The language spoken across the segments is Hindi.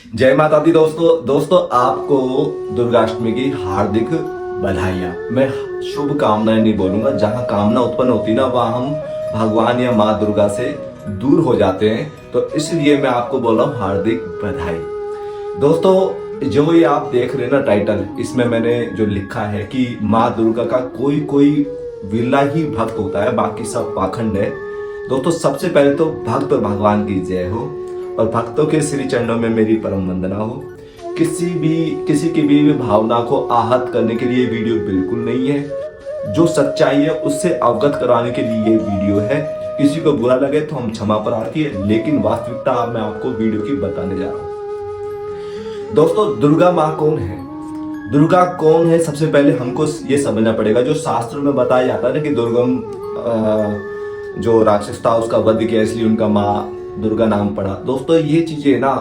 जय माता दी दोस्तों आपको दुर्गाष्टमी की हार्दिक बधाइयाँ। मैं शुभ कामनाएं नहीं बोलूंगा, जहाँ कामना उत्पन्न होती ना वहाँ हम भगवान या माँ दुर्गा से दूर हो जाते हैं, तो इसलिए मैं आपको बोल रहा हूँ हार्दिक बधाई। दोस्तों जो ये आप देख रहे हैं ना टाइटल, इसमें मैंने जो लिखा है कि माँ दुर्गा का कोई कोई विरला ही भक्त होता है, बाकी सब पाखंड है। दोस्तों सबसे पहले तो भक्त और भगवान की जय हो और भक्तों के श्री चरणों में मेरी परम वंदना हो। किसी की भी भावना को आहत करने के लिए वीडियो बिल्कुल नहीं है। जो सच्चाई है उससे अवगत कराने के लिए ये वीडियो है। किसी को बुरा लगे तो हम क्षमा प्रार्थी है, लेकिन वास्तविकता मैं आपको वीडियो की बताने जा रहा हूँ। दोस्तों दुर्गा माँ कौन है? दुर्गा कौन है सबसे पहले हमको ये समझना पड़ेगा। जो शास्त्रों में बताया जाता है ना कि दुर्गम जो राक्षस था उसका वध किया, इसलिए उनका माँ दुर्गा नाम पड़ा। दोस्तों ये चीजें ना,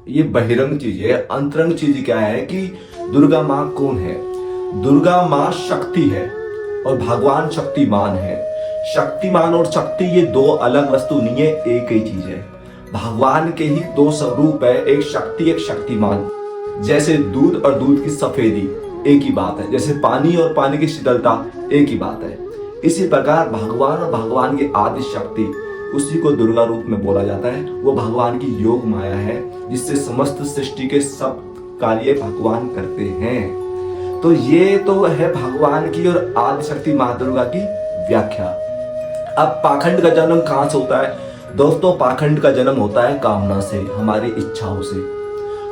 ये बहिरंग चीज है। अंतरंग चीज क्या है कि दुर्गा माँ कौन है? दुर्गा माँ शक्ति है और भगवान शक्तिमान है। शक्तिमान और शक्ति ये दो अलग वस्तु नहीं है, एक ही चीज है। भगवान के ही दो स्वरूप है, एक शक्ति एक शक्तिमान। जैसे दूध और दूध की सफेदी एक ही बात है, जैसे पानी और पानी की शीतलता एक ही बात है। इसी प्रकार भगवान और भगवान की आदि शक्ति, उसी को दुर्गा रूप में बोला जाता है। वो भगवान की योग माया है, जिससे समस्त सृष्टि के सब कार्य भगवान करते हैं। तो ये तो है भगवान की और आदि शक्ति माँ दुर्गा की व्याख्या। अब पाखंड का जन्म कहाँ से होता है? दोस्तों पाखंड का जन्म होता है कामना से, हमारी इच्छाओं से।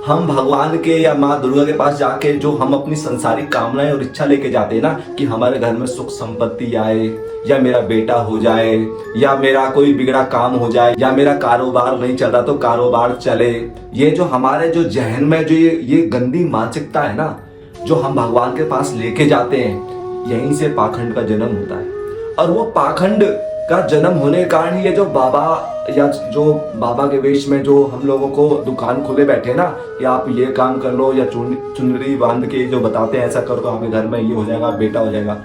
हम भगवान के या माँ दुर्गा के पास जाके जो हम अपनी संसारिक कामनाएं और इच्छा लेके जाते हैं ना, कि हमारे घर में सुख संपत्ति आए, या मेरा बेटा हो जाए, या मेरा कोई बिगड़ा काम हो जाए, या मेरा कारोबार नहीं चल रहा तो कारोबार चले। ये जो हमारे जो जहन में जो ये गंदी मानसिकता है ना, जो हम भगवान के पास लेके जाते हैं, यहीं से पाखंड का जन्म होता है। और वो पाखंड का जन्म होने के कारण ये जो बाबा या जो बाबा के वेश में जो हम लोगों को दुकान खुले बैठे ना, कि आप ये काम कर लो, या चुनरी बांध के जो बताते हैं ऐसा करो तो आपके घर में ये हो जाएगा, बेटा हो जाएगा।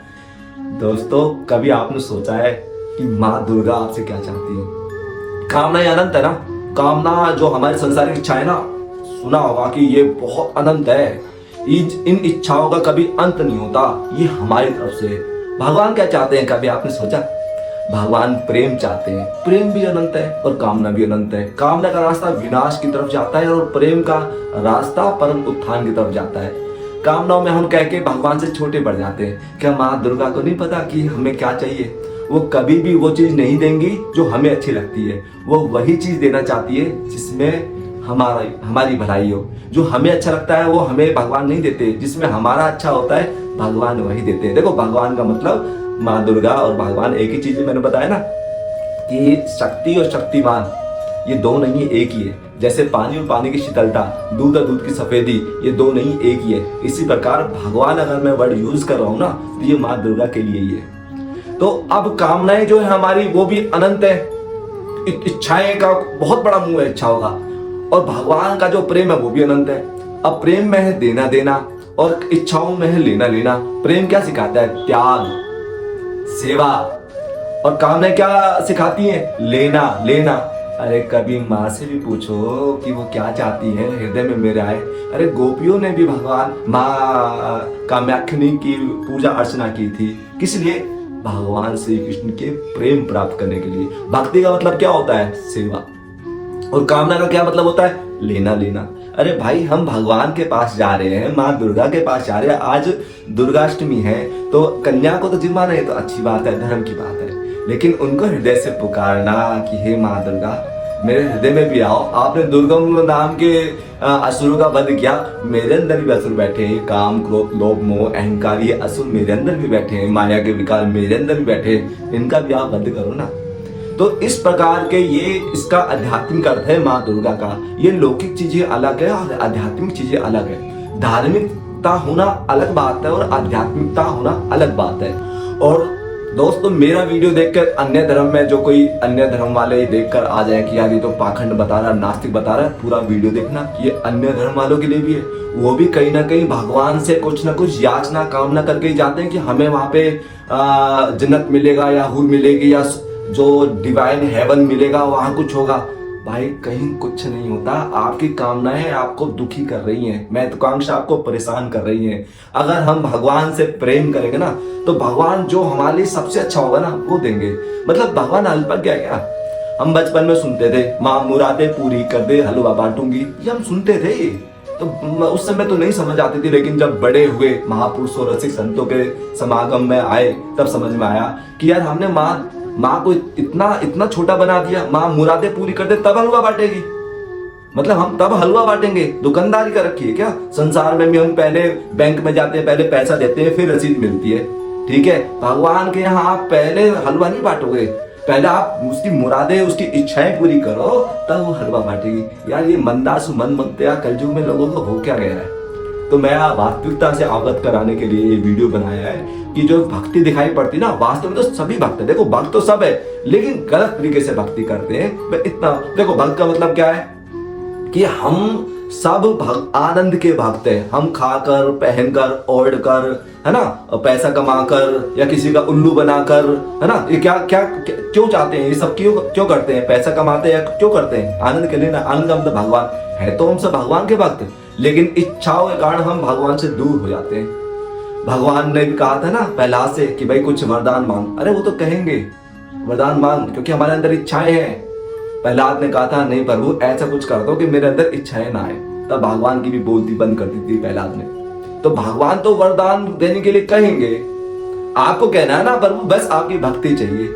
दोस्तों कभी आपने सोचा है कि माँ दुर्गा आपसे क्या चाहती है? कामना अनंत है ना। कामना जो हमारी संसारिक इच्छा है ना, सुना होगा कि ये बहुत अनंत है। इन इच्छाओं का कभी अंत नहीं होता, ये हमारी तरफ से। भगवान क्या चाहते हैं कभी आपने सोचा? भगवान प्रेम चाहते हैं। प्रेम भी अनंत है और कामना भी अनंत है। कामना का रास्ता विनाश की तरफ जाता है और प्रेम का रास्ता परम उत्थान की तरफ जाता है। कामनाओं में हम कह के भगवान से छोटे बढ़ जाते हैं। क्या माँ दुर्गा को नहीं पता कि हमें क्या चाहिए? वो कभी भी वो चीज नहीं देंगी जो हमें अच्छी लगती है। वो वही चीज देना चाहती है जिसमें हमारी भलाई हो। जो हमें अच्छा लगता है वो हमें भगवान नहीं देते, जिसमें हमारा अच्छा होता है भगवान वही देते हैं। देखो भगवान का मतलब माँ दुर्गा और भगवान एक ही चीज। मैंने बताया ना कि शक्ति और शक्तिमान ये दो नहीं एक ही है। जैसे पानी और पानी की शीतलता, दूध और दूध की सफेदी, ये दो नहीं एक ही है। इसी प्रकार भगवान अगर मैं वर्ड यूज कर रहा हूं ना, तो ये माँ दुर्गा के लिए ही है। तो अब कामनाएं जो है हमारी वो भी अनंत है। इच्छाएं का बहुत बड़ा मुंह है इच्छाओं का, और भगवान का जो प्रेम है वो भी अनंत है। अब प्रेम में है देना देना और इच्छाओं में है लेना लेना। प्रेम क्या सिखाता है? त्याग, सेवा। और कामनाएं क्या सिखाती हैं? लेना लेना। अरे कभी माँ से भी पूछो कि वो क्या चाहती है, हृदय में मेरे आए। अरे गोपियों ने भी भगवान माँ कामाख्या की पूजा अर्चना की थी, किस लिए? भगवान श्री कृष्ण के प्रेम प्राप्त करने के लिए। भक्ति का मतलब क्या होता है? सेवा। और कामना का क्या मतलब होता है? लेना लेना। अरे भाई हम भगवान के पास जा रहे हैं, माँ दुर्गा के पास जा रहे हैं। आज दुर्गाष्टमी है तो कन्या को तो जिम्मा नहीं, तो अच्छी बात है, धर्म की बात है। लेकिन उनको हृदय से पुकारना कि हे माँ दुर्गा मेरे हृदय में भी आओ। आपने दुर्गम नाम के असुरों का वध किया, मेरे अंदर भी असुर बैठे हैं। काम क्रोध लोभ मोह अहंकार, ये असुर मेरे अंदर भी बैठे हैं। माया के विकार मेरे अंदर भी बैठे हैं, इनका भी आप वध करो ना। तो इस प्रकार के ये इसका आध्यात्मिक अर्थ है माँ दुर्गा का। ये लौकिक चीजें अलग है और आध्यात्मिक चीजें अलग है। धार्मिकता होना अलग बात है और आध्यात्मिकता होना अलग बात है। और दोस्तों मेरा वीडियो देखकर अन्य धर्म में जो कोई अन्य धर्म वाले देखकर आ जाए कि यार ये तो पाखंड बता रहा, नास्तिक बता रहा है, पूरा वीडियो देखना। ये अन्य धर्म वालों के लिए भी है। वो भी कहीं ना कहीं भगवान से कुछ ना कुछ याचना कामना करके ही जाते हैं कि हमें वहां पे जन्नत मिलेगा या हूर मिलेगी या जो डिवाइन हेवन मिलेगा, वहां कुछ होगा। भाई कहीं कुछ नहीं होता, आपकी कामनाएं आपको दुखी कर रही हैं, महत्वाकांक्षा आपको परेशान कर रही हैं। अगर हम भगवान से प्रेम करेंगे ना तो भगवान जो हमारे लिए सबसे अच्छा होगा ना वो देंगे। मतलब भगवान अल्पज्ञ है क्या? हम बचपन में सुनते थे माँ मुरादे पूरी कर दे हलवा बांटूंगी, ये हम सुनते थे। तो उस समय तो नहीं समझ आती थी, लेकिन जब बड़े हुए महापुरुषों रसिक संतों के समागम में आए तब समझ में आया कि यार हमने माँ को इतना छोटा बना दिया, माँ मुरादे पूरी कर दे तब हलवा बांटेगी। मतलब हम तब हलवा बांटेंगे? दुकानदारी कर रखी है क्या? संसार में भी हम पहले बैंक में जाते हैं, पहले पैसा देते हैं, फिर रसीद मिलती है। ठीक है, भगवान के यहाँ आप पहले हलवा नहीं बांटोगे, पहले आप उसकी मुरादें उसकी इच्छाएं पूरी करो तब वो हलवा बांटेगी। यार ये मंदासु मन मत्या कलयुग में लोगों को हो क्या गया है? तो मैं वास्तविकता से अवगत कराने के लिए ये वीडियो बनाया है कि जो भक्ति दिखाई पड़ती ना, वास्तव में तो सभी भक्त है। देखो भक्त तो सब है, लेकिन गलत तरीके से भक्ति करते हैं। इतना देखो, भक्त का मतलब क्या है कि हम सब आनंद के भक्त हैं। हम खाकर पहनकर ओढ़कर, है ना, पैसा कमाकर या किसी का उल्लू बनाकर, है ना, ये क्यों चाहते हैं? ये सब क्यों करते हैं? पैसा कमाते हैं या क्यों करते हैं? आनंद के लिए ना। आनंद का मतलब भगवान है, तो हम सब भगवान के भक्त, लेकिन इच्छाओं के कारण हम भगवान से दूर हो जाते हैं। भगवान ने भी कहा था ना प्रहलाद से कि भाई कुछ वरदान मांग। अरे वो तो कहेंगे वरदान मांग क्योंकि हमारे अंदर इच्छाएं हैं। प्रहलाद ने कहा था नहीं प्रभु ऐसा कुछ कर दो कि मेरे अंदर इच्छाएं ना आए, तब भगवान की भी बोलती बंद कर दी थी प्रहलाद ने। तो भगवान तो वरदान देने के लिए कहेंगे, आपको कहना है ना प्रभु बस आपकी भक्ति चाहिए।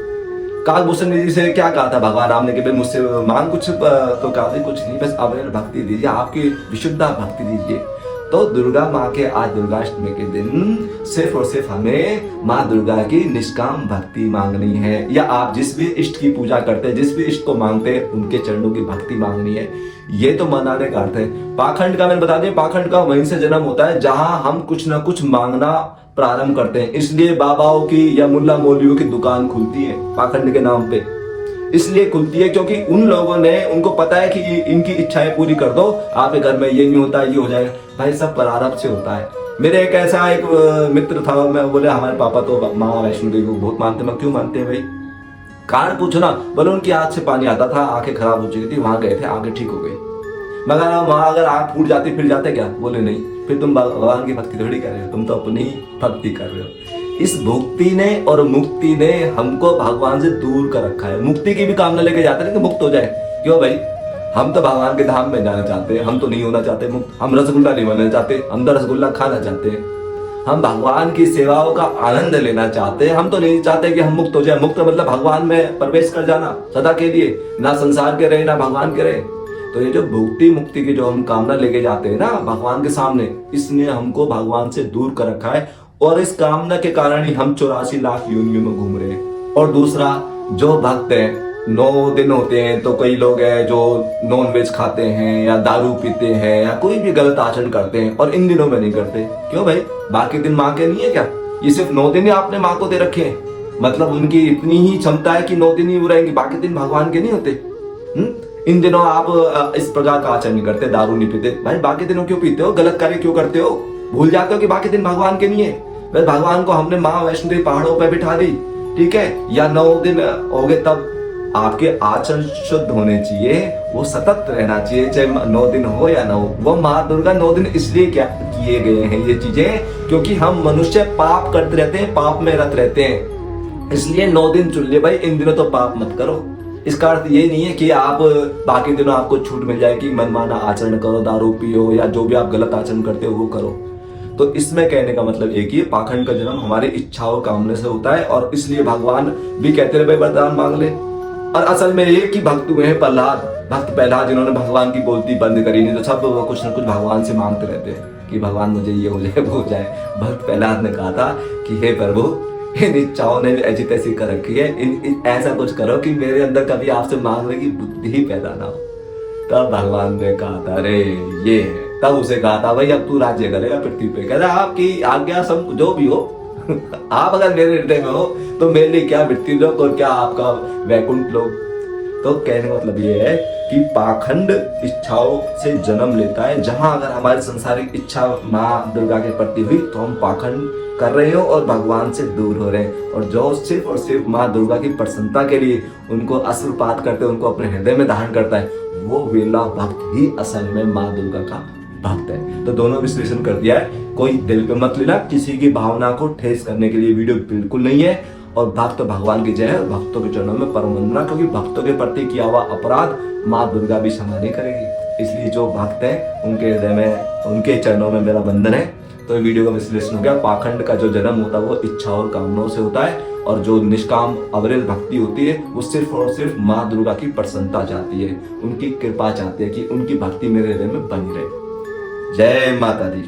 कालभूषण जी से क्या कहा था भगवान राम ने कि भाई मुझसे मांग कुछ, तो कहा था कुछ नहीं, बस आप भक्ति दीजिए, आपकी विशुद्ध भक्ति दीजिए। तो दुर्गा माँ के आज दुर्गाष्टमी के दिन सिर्फ और सिर्फ हमें माँ दुर्गा की निष्काम भक्ति मांगनी है, या आप जिस भी इष्ट की पूजा करते हैं, जिस भी इष्ट को मांगते हैं, उनके चरणों की भक्ति मांगनी है। ये तो मनाने का अर्थ है। पाखंड का मैंने बता दिया, पाखंड का वहीं से जन्म होता है जहां हम कुछ ना कुछ मांगना प्रारंभ करते हैं। इसलिए बाबाओं की या मुल्ला मौलवियों की दुकान खुलती है पाखंड के नाम पे। इसलिए खुलती है क्योंकि उन लोगों ने, उनको पता है कि इनकी इच्छाएं पूरी कर दो, आपके घर में ये नहीं होता ये हो जाएगा। भाई सब प्रारब्ध से होता है। मेरे एक ऐसा एक मित्र था, मैं बोले हमारे पापा तो माँ वैष्णो देवी को बहुत मानते। मैं क्यों मानते हैं भाई? कारण पूछो ना। बोले उनकी आंख से पानी आता था, आंखें खराब हो चुकी थी, वहां गए थे, आंखें ठीक हो गई। मगर वहां अगर आंख फूट जाती फिर जाते क्या? बोले नहीं, फिर तुम भगवान की भक्ति थोड़ी कर रहे हो, तुम तो अपनी भक्ति कर रहे हो। इस भक्ति ने और मुक्ति ने हमको भगवान से दूर कर रखा है। मुक्ति की भी कामना लेके जाते हैं कि मुक्त हो जाए। क्यों भाई? हम तो भगवान के धाम में जाना चाहते हैं, हम तो नहीं होना चाहते मुक्त। हम रसगुल्ला नहीं बनना चाहते, हम तो रसगुल्ला खाना चाहते हैं। हम भगवान की सेवाओं का आनंद लेना चाहते हैं, हम तो नहीं चाहते कि हम मुक्त हो जाए। मुक्त मतलब भगवान में प्रवेश कर जाना सदा के लिए, ना संसार के रहे ना भगवान के रहे। तो ये जो भक्ति मुक्ति की जो हम कामना लेके जाते हैं ना भगवान के सामने, इसने हमको भगवान से दूर कर रखा है। और इस कामना के कारण ही हम 84 लाख योनियों में घूम रहे हैं। और दूसरा, जो भक्त है 9 दिन होते हैं, तो कई लोग हैं जो नॉन वेज खाते हैं या दारू पीते हैं या कोई भी गलत आचरण करते हैं, और इन दिनों में नहीं करते। क्यों भाई? बाकी दिन माँ के नहीं है क्या? ये सिर्फ 9 दिन ही आपने माँ को दे रखे हैं। मतलब उनकी इतनी ही क्षमता है कि 9 दिन ही वो रहेंगे, बाकी दिन भगवान के नहीं होते। इन दिनों आप इस प्रकार का आचरण नहीं करते, दारू नहीं पीते। भाई बाकी दिनों क्यों पीते हो? गलत कार्य क्यों करते हो? भूल जाते हो कि बाकी दिन भगवान के नहीं है। बस भगवान को हमने माँ वैष्णो देवी पहाड़ों पर बिठा दी, ठीक है, या 9 दिन हो गए, तब आपके आचरण शुद्ध होने चाहिए, वो सतत रहना चाहिए, चाहे 9 दिन हो या ना हो। वो माँ दुर्गा 9 दिन इसलिए क्या किए गए हैं ये चीजें, क्योंकि हम मनुष्य पाप करते रहते हैं, पाप में रत रहते हैं, इसलिए 9 दिन चुन लिए भाई, इन दिनों तो पाप मत करो। इसका अर्थ ये नहीं है कि आप बाकी दिनों आपको छूट मिल जाए कि मनमाना आचरण करो, दारू पियो या जो भी आप गलत आचरण करते हो वो करो। तो इसमें कहने का मतलब एक ही, पाखंड का जन्म हमारी इच्छाओं कामने से होता है, और इसलिए भगवान भी कहते रहे भाई वरदान मांग ले। और असल में एक ही भक्त हुए हैं प्रहलाद, भक्त प्रहलाद, जिन्होंने भगवान की बोलती बंद करी। नहीं तो सब कुछ न कुछ भगवान से मांगते रहते हैं कि भगवान मुझे ये हो जाए वो हो जाए। भक्त प्रहलाद ने कहा था कि हे प्रभु, इन इच्छाओं ने ऐसी तैसी कर रखी है, ऐसा कुछ करो कि मेरे अंदर कभी आपसे मांगने की बुद्धि ही पैदा ना हो। तब भगवान ने कहा था अरे ये है। तब उसे कहा था भाई अब तू राज्य करेगा पृथ्वी पे। कहता आपकी आज्ञा सब जो भी हो आप अगर मेरे हृदय में हो तो मेरे लिए क्या मृत्यु लोक और क्या आपका वैकुंठ लोक। तो कहने का मतलब ये है कि पाखंड इच्छाओं से जन्म लेता है। जहां अगर हमारी संसारिक इच्छा माँ दुर्गा के प्रति हुई तो हम पाखंड कर रहे हो और भगवान से दूर हो रहे हैं। और जो सिर्फ और सिर्फ माँ दुर्गा की प्रसन्नता के लिए उनको अश्रुपात करते, उनको अपने हृदय में धारण करता है, वो वेला भक्त ही असल में माँ दुर्गा का भक्त है। तो दोनों विश्लेषण कर दिया है, कोई दिल पे मत लेना, किसी की भावना को ठेस करने के लिए वीडियो बिल्कुल नहीं है। और भक्त भगवान की जय है, भक्तों के चरणों में परम वंदना, क्योंकि भक्तों के प्रति किया हुआ अपराध माँ दुर्गा भी क्षमा नहीं करेगी। इसलिए जो भक्त है उनके हृदय में, उनके चरणों में मेरा वंदन है। तो ये वीडियो का विश्लेषण हो गया। पाखंड का जो जन्म होता है वो इच्छा और कामनाओं से होता है, और जो निष्काम अविरल भक्ति होती है वो सिर्फ और सिर्फ माँ दुर्गा की प्रसन्नता चाहती है, उनकी कृपा चाहती है कि उनकी भक्ति मेरे हृदय में बनी रहे। जय माता दी।